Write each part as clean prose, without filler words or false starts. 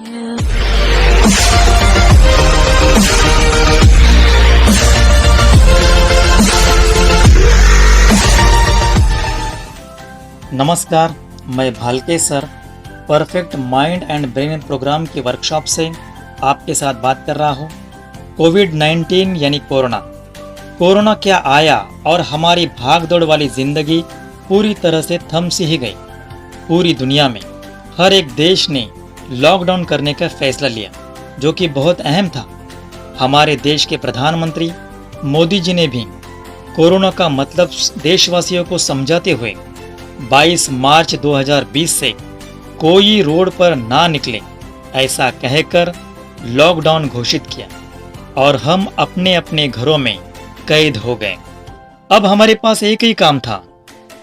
नमस्कार, मैं Bhalke sir perfect mind and brain programme की वर्कशॉप से आपके साथ बात कर रहा हूँ। कोविड-19 यानी कोरोना क्या आया और हमारी भागदौड़ वाली जिंदगी पूरी तरह से थम सी ही गई। पूरी दुनिया में हर एक देश ने लॉकडाउन करने का फैसला लिया, जो कि बहुत अहम था। हमारे देश के प्रधानमंत्री मोदी जी ने भी कोरोना का मतलब देशवासियों को समझाते हुए 22 मार्च 2020 से कोई रोड पर ना निकले ऐसा कहकर लॉकडाउन घोषित किया और हम अपने अपने घरों में कैद हो गए। अब हमारे पास एक ही काम था,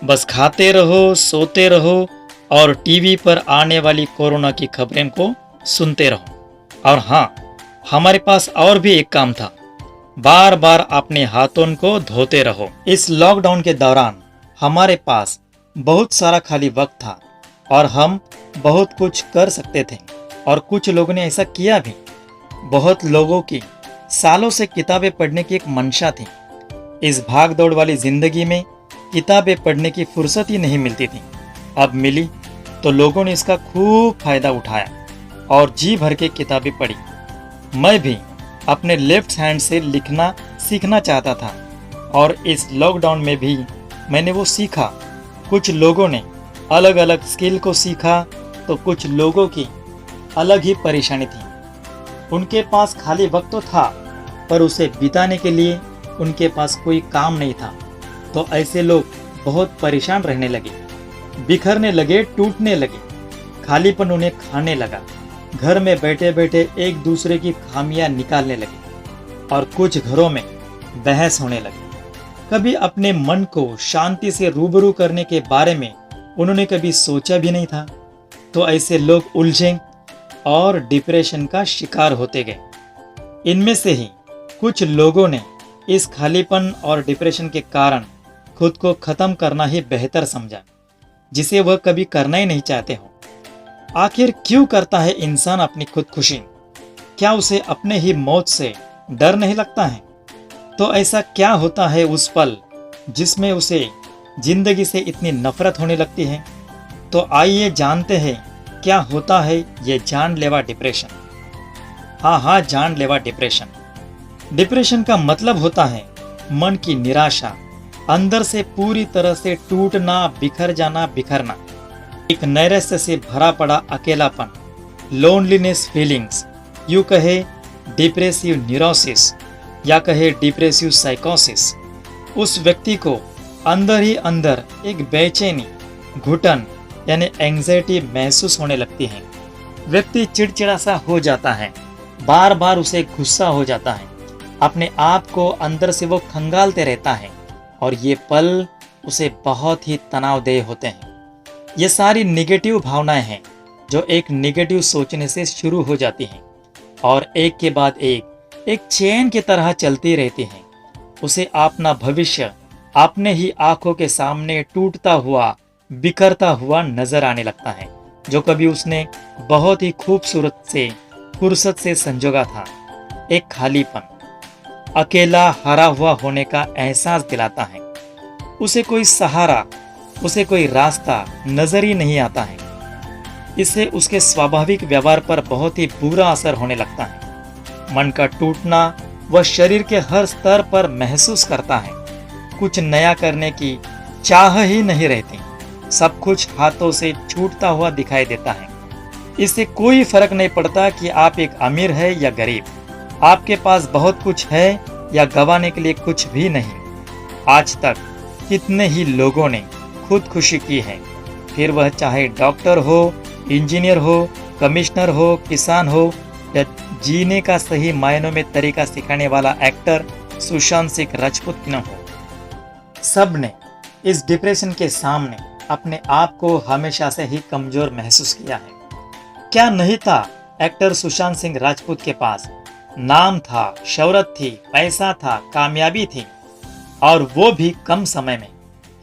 बस खाते रहो, सोते रहो और टीवी पर आने वाली कोरोना की खबरें को सुनते रहो। और हाँ, हमारे पास और भी एक काम था, बार बार अपने हाथों को धोते रहो। इस लॉकडाउन के दौरान हमारे पास बहुत सारा खाली वक्त था और हम बहुत कुछ कर सकते थे और कुछ लोगों ने ऐसा किया भी। बहुत लोगों की सालों से किताबें पढ़ने की एक मंशा थी। इस भाग दौड़ वाली जिंदगी में किताबें पढ़ने की फुर्सत ही नहीं मिलती थी। अब मिली तो लोगों ने इसका खूब फायदा उठाया और जी भर के किताबें पढ़ी। मैं भी अपने लेफ्ट हैंड से लिखना सीखना चाहता था और इस लॉकडाउन में भी मैंने वो सीखा। कुछ लोगों ने अलग अलग स्किल को सीखा तो कुछ लोगों की अलग ही परेशानी थी। उनके पास खाली वक्त तो था पर उसे बिताने के लिए उनके पास कोई काम नहीं था। तो ऐसे लोग बहुत परेशान रहने लगे, बिखरने लगे, टूटने लगे। खालीपन उन्हें खाने लगा। घर में बैठे बैठे एक दूसरे की खामियां निकालने लगे और कुछ घरों में बहस होने लगी। कभी अपने मन को शांति से रूबरू करने के बारे में उन्होंने कभी सोचा भी नहीं था। तो ऐसे लोग उलझे और डिप्रेशन का शिकार होते गए। इनमें से ही कुछ लोगों ने इस खालीपन और डिप्रेशन के कारण खुद को खत्म करना ही बेहतर समझा, जिसे वह कभी करना ही नहीं चाहते हो। आखिर क्यों करता है इंसान अपनी खुदकुशी? क्या उसे अपने ही मौत से डर नहीं लगता है? तो ऐसा क्या होता है उस पल जिसमें उसे जिंदगी से इतनी नफरत होने लगती है? तो आइए जानते हैं क्या होता है ये जानलेवा डिप्रेशन। हाँ, जानलेवा डिप्रेशन। डिप्रेशन का मतलब होता है मन की निराशा, अंदर से पूरी तरह से टूटना, बिखर जाना, बिखरना, एक नैराश्य से भरा पड़ा अकेलापन, लोनलीनेस फीलिंग्स, यूं कहे डिप्रेसिव न्यूरोसिस या कहे डिप्रेसिव साइकोसिस। उस व्यक्ति को अंदर ही अंदर एक बेचैनी, घुटन यानी एंजाइटी महसूस होने लगती है। व्यक्ति चिड़चिड़ा सा हो जाता है, बार बार उसे गुस्सा हो जाता है, अपने आप को अंदर से वो खंगालते रहता है और ये पल उसे बहुत ही तनावदेह होते हैं। ये सारी नेगेटिव भावनाएं हैं जो एक नेगेटिव सोचने से शुरू हो जाती हैं और एक के बाद एक चेन की तरह चलती रहती हैं। उसे अपना भविष्य अपने ही आंखों के सामने टूटता हुआ, बिखरता हुआ नजर आने लगता है, जो कभी उसने बहुत ही खूबसूरत से फुर्सत से संजोगा था। एक खालीपन, अकेला, हरा हुआ होने का एहसास दिलाता है। उसे कोई सहारा, उसे कोई रास्ता नजर ही नहीं आता है। इससे उसके स्वाभाविक व्यवहार पर बहुत ही बुरा असर होने लगता है। मन का टूटना वह शरीर के हर स्तर पर महसूस करता है। कुछ नया करने की चाह ही नहीं रहती। सब कुछ हाथों से छूटता हुआ दिखाई देता है। इससे कोई फर्क नहीं पड़ता कि आप एक अमीर है या गरीब, आपके पास बहुत कुछ है या गंवाने के लिए कुछ भी नहीं। आज तक कितने ही लोगों ने खुदकुशी की है, फिर वह चाहे डॉक्टर हो, इंजीनियर हो, कमिश्नर हो, किसान हो या जीने का सही मायनों में तरीका सिखाने वाला एक्टर सुशांत सिंह राजपूत न हो। सब ने इस डिप्रेशन के सामने अपने आप को हमेशा से ही कमजोर महसूस किया है। क्या नहीं था एक्टर सुशांत सिंह राजपूत के पास? नाम था, शोहरत थी, पैसा था, कामयाबी थी और वो भी कम समय में।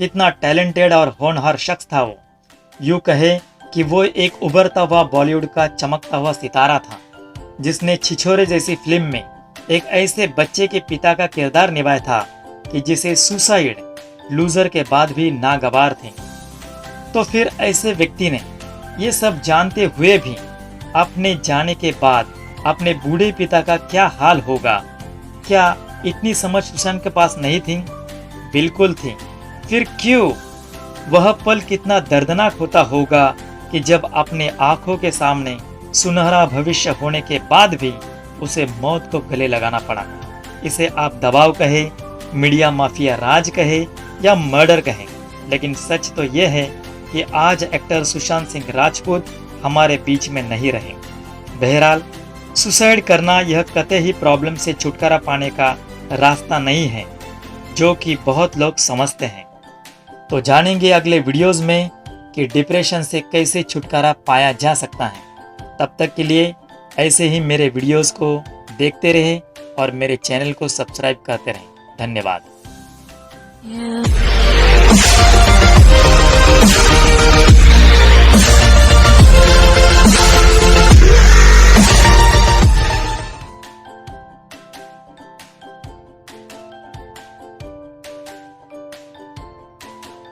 इतना टैलेंटेड और होनहार शख्स था वो। यूं कहे कि वो एक उभरता हुआ बॉलीवुड का चमकता हुआ सितारा था, जिसने छिछोरे जैसी फिल्म में एक ऐसे बच्चे के पिता का किरदार निभाया था कि जिसे सुसाइड लूजर के बाद भी नागवार थे। तो फिर ऐसे व्यक्ति ने ये सब जानते हुए भी अपने जाने के बाद अपने बूढ़े पिता का क्या हाल होगा? क्या इतनी समझ सुशांत के पास नहीं थी? बिल्कुल थी। फिर क्यों? वह पल कितना दर्दनाक होता होगा कि जब अपने आंखों के सामने सुनहरा भविष्य होने के बाद भी उसे मौत को गले लगाना पड़ा। इसे आप दबाव कहे, मीडिया माफिया राज कहे या मर्डर कहे, लेकिन सच तो यह है कि आज एक्टर सुशांत सिंह राजपूत हमारे बीच में नहीं रहे। बहरहाल, सुसाइड करना यह कतई प्रॉब्लम से छुटकारा पाने का रास्ता नहीं है, जो कि बहुत लोग समझते हैं। तो जानेंगे अगले वीडियोस में कि डिप्रेशन से कैसे छुटकारा पाया जा सकता है। तब तक के लिए ऐसे ही मेरे वीडियोस को देखते रहें और मेरे चैनल को सब्सक्राइब करते रहें। धन्यवाद।